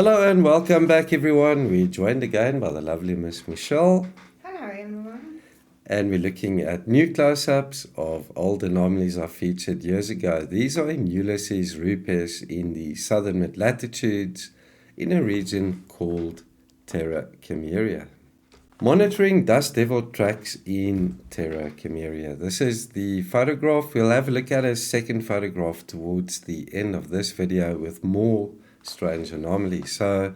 Hello and welcome back everyone. We're joined again by the lovely Miss Michelle. Hello everyone. And we're looking at new close-ups of old anomalies I featured years ago. These are in Ulyxis Rupes in the southern mid-latitudes in a region called Terra Cimmeria. Monitoring dust devil tracks in Terra Cimmeria. This is the photograph. We'll have a look at a second photograph towards the end of this video with more strange anomalies. So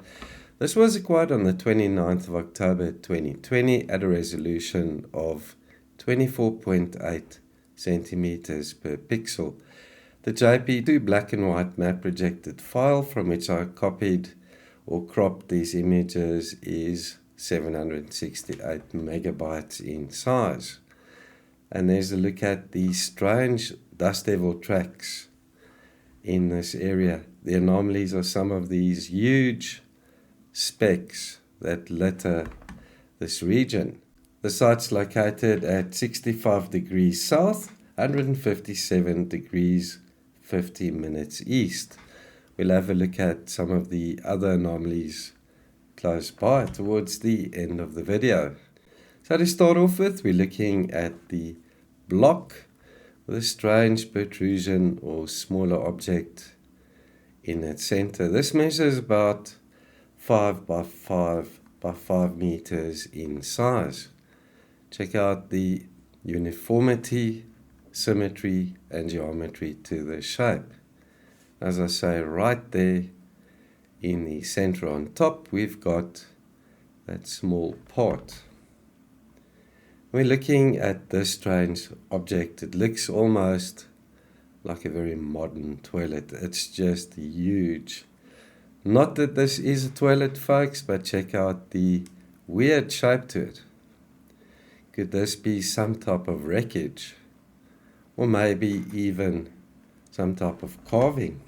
this was acquired on the 29th of October 2020 at a resolution of 24.8 centimeters per pixel. The JP2 black and white map projected file from which I copied or cropped these images is 768 megabytes in size. And there's a look at the strange dust devil tracks in this area. The anomalies are some of these huge specks that litter this region. The site's located at 65 degrees south, 157 degrees 50 minutes east. We'll have a look at some of the other anomalies close by towards the end of the video. So to start off with, we're looking at the block with a strange protrusion or smaller object in its center. This measures about 5 by 5 by 5 meters in size. Check out the uniformity, symmetry and geometry to the shape. As I say, right there in the center on top, we've got that small part. We're looking at this strange object. It looks almost like a very modern toilet. It's just huge. Not that this is a toilet, folks, but check out the weird shape to it. Could this be some type of wreckage? Or maybe even some type of carving?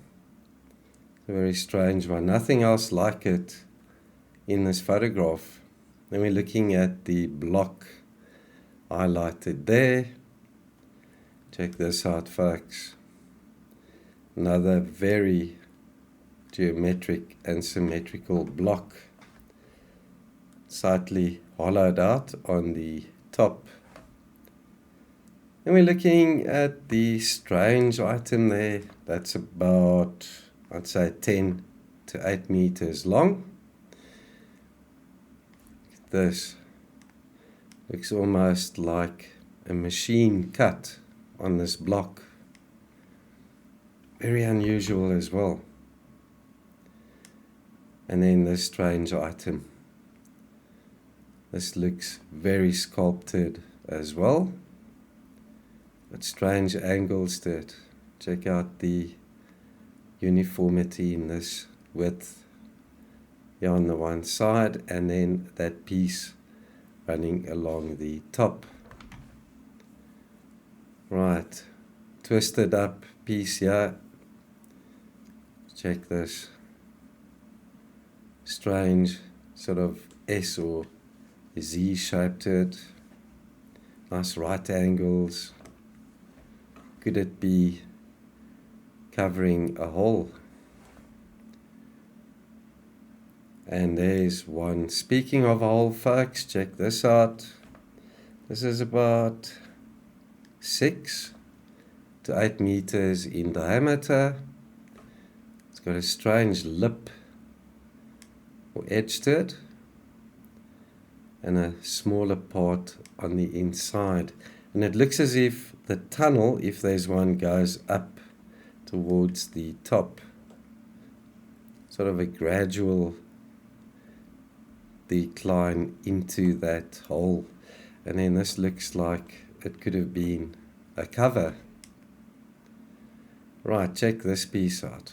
A very strange one. Nothing else like it in this photograph. Then we're looking at the block highlighted there. Check this out, folks. Another very geometric and symmetrical block, slightly hollowed out on the top. And we're looking at the strange item there. That's about, I'd say, 10 to 8 meters long. This looks almost like a machine cut on this block. Very unusual as well. And then this strange item. This looks very sculpted as well, but strange angles to it. Check out the uniformity in this width here on the one side, and then that piece running along the top. Right, twisted up piece here. Check this strange sort of S or Z shape to it. Nice right angles. Could it be covering a hole? And there's one. Speaking of a hole, folks, check this out. This is about 6 to 8 meters in diameter. It's got a strange lip or edge to it, and a smaller part on the inside. And it looks as if the tunnel, if there's one, goes up towards the top. Sort of a gradual decline into that hole. And then this looks like it could have been a cover. Right, check this piece out.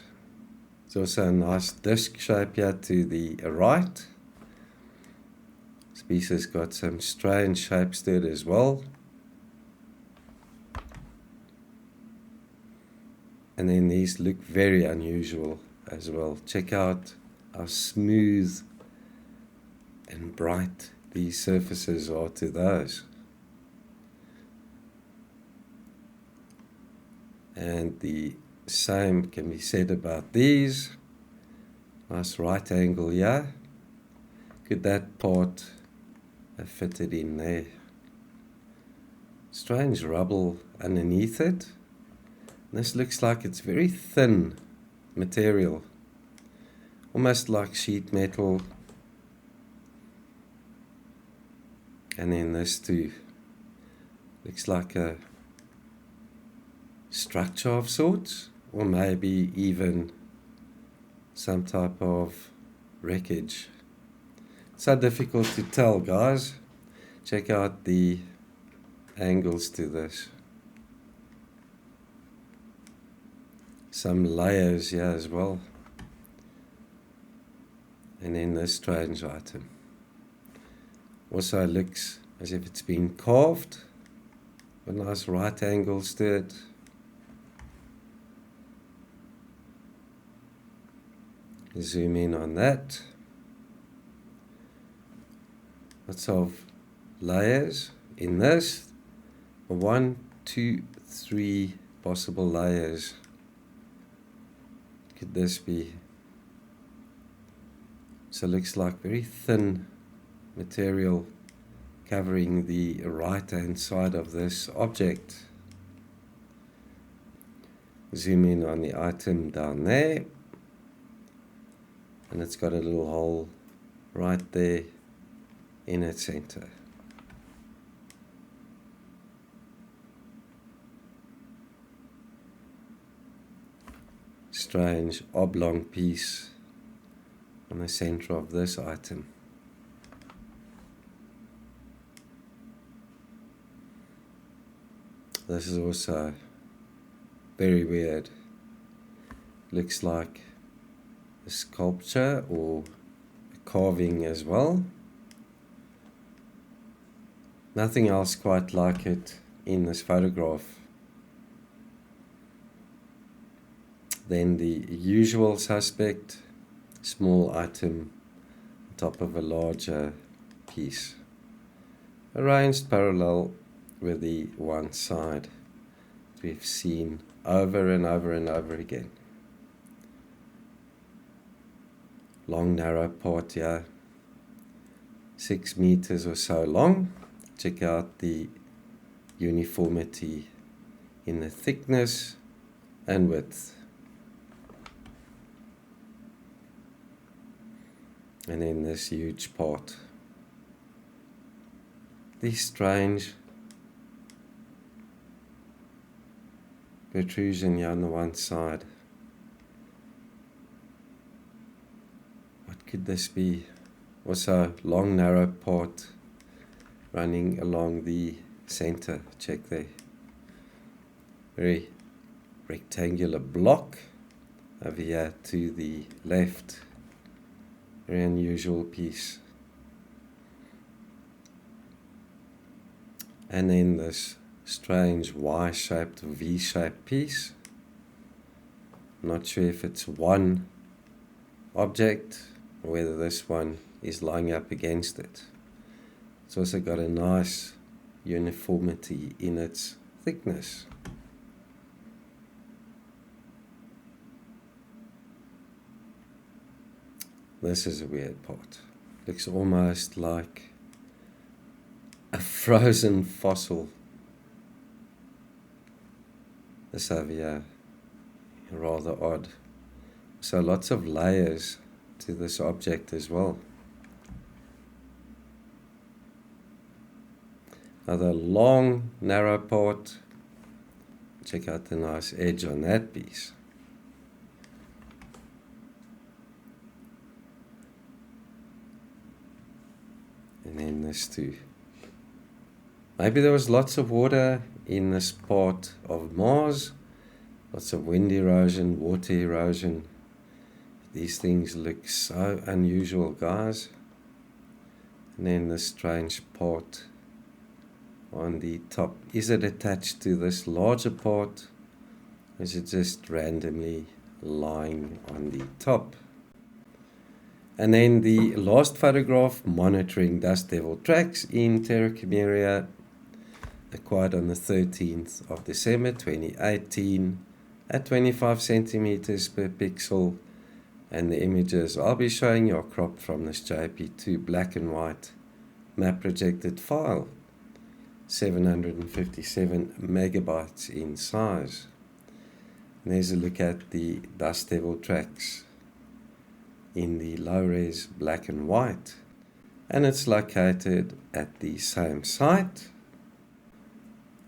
There's also a nice disc shape here to the right. This piece has got some strange shapes to it as well. And then these look very unusual as well. Check out how smooth and bright these surfaces are to those. And the same can be said about these. Nice right angle here. Could that part have fitted in there? Strange rubble underneath it. This looks like it's very thin material, almost like sheet metal. And then this too looks like a structure of sorts, or maybe even some type of wreckage. It's so difficult to tell, guys. Check out the angles to this. Some layers here as well. And then this strange item. Also looks as if it's been carved, with nice right angles to it. Zoom in on that. Lots of layers in this. 1, 2, 3 possible layers. Could this be? So it looks like very thin material covering the right hand side of this object. Zoom in on the item down there, and it's got a little hole right there in its center. Strange oblong piece on the center of this item. This is also very weird. Looks like a sculpture or a carving as well. Nothing else quite like it in this photograph. Then the usual suspect, small item on top of a larger piece, arranged parallel with the one side we've seen over and over and over again. Long narrow part here, 6 meters or so long. Check out the uniformity in the thickness and width. And then this huge part. These strange protrusion here on the one side. What could this be? Also long narrow part running along the center. Check there. Very rectangular block over here to the left. Very unusual piece. And then this strange Y-shaped, V-shaped piece. Not sure if it's one object or whether this one is lying up against it. It's also got a nice uniformity in its thickness. This is a weird part. Looks almost like a frozen fossil. This over here, rather odd. So lots of layers to this object as well. Another long, narrow part. Check out the nice edge on that piece. And then this too. Maybe there was lots of water in this part of Mars. Lots of wind erosion, water erosion. These things look so unusual, guys. And then this strange part on the top. Is it attached to this larger part? Or is it just randomly lying on the top? And then the last photograph, monitoring dust devil tracks in Terra Cimmeria, acquired on the 13th of December 2018 at 25 centimeters per pixel And the images I'll be showing you are cropped from this JP2 black and white map projected file, 757 megabytes in size. And there's a look at the dust devil tracks in the low-res black and white, and it's located at the same site.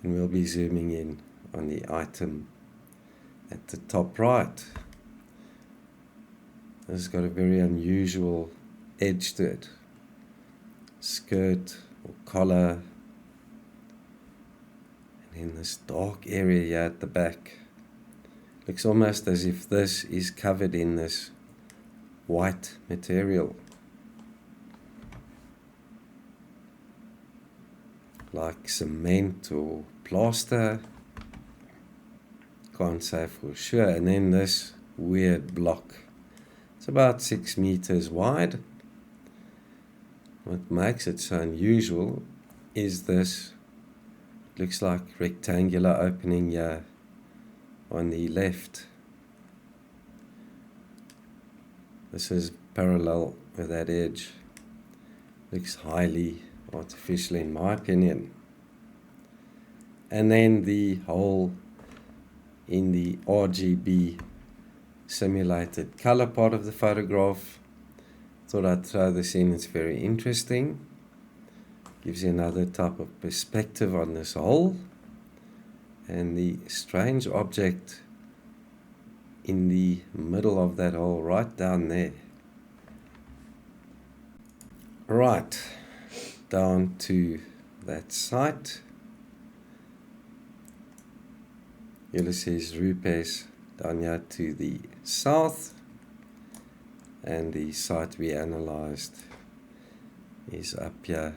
And we'll be zooming in on the item at the top right. This has got a very unusual edge to it, skirt or collar, and in this dark area here at the back, looks almost as if this is covered in this white material, like cement or plaster, can't say for sure. And then this weird block, it's about 6 meters wide. What makes it so unusual is this, looks like rectangular opening here on the left. This is parallel with that edge. Looks highly artificial in my opinion. And then the hole in the RGB simulated color part of the photograph. Thought I'd throw this in, it's very interesting. Gives you another type of perspective on this hole. And the strange object in the middle of that hole, right down there. Right, down to that site. Ulyxis Rupes down here to the south, and the site we analyzed is up here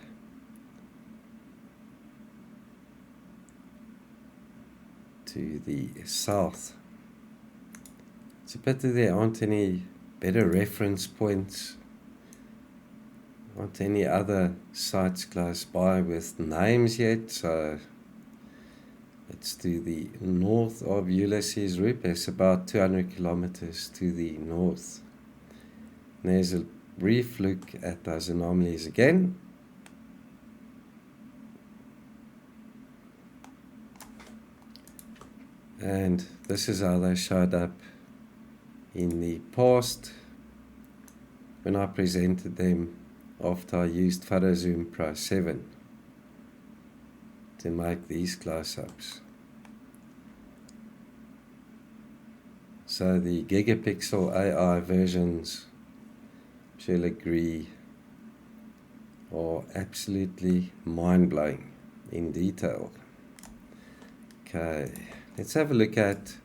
to the south. It's a pity there aren't any better reference points, aren't any other sites close by with names yet, so it's to the north of Ulyxis Rupes, about 200 kilometers to the north. And there's a brief look at those anomalies again. And this is how they showed up in the past when I presented them after I used PhotoZoom Pro 7 to make these close-ups. So the Gigapixel AI versions, she'll agree, are absolutely mind-blowing in detail. Okay, let's have a look at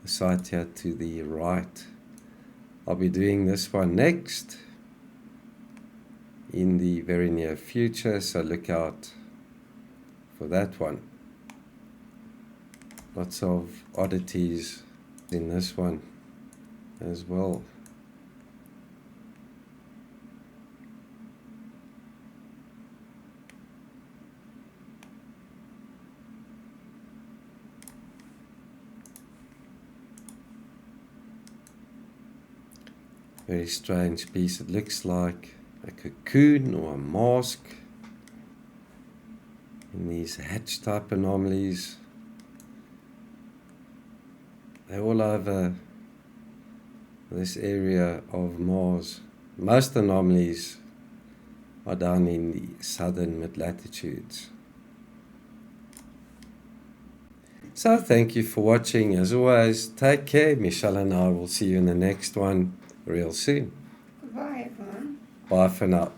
the site here to the right. I'll be doing this one next in the very near future, so look out for that one. Lots of oddities in this one as well. Very strange piece. It looks like a cocoon or a mask in these hatch type anomalies. They're all over this area of Mars. Most anomalies are down in the southern mid-latitudes. So thank you for watching. As always, take care. Michelle and I will see you in the next one real soon. Goodbye, everyone. Bye for now.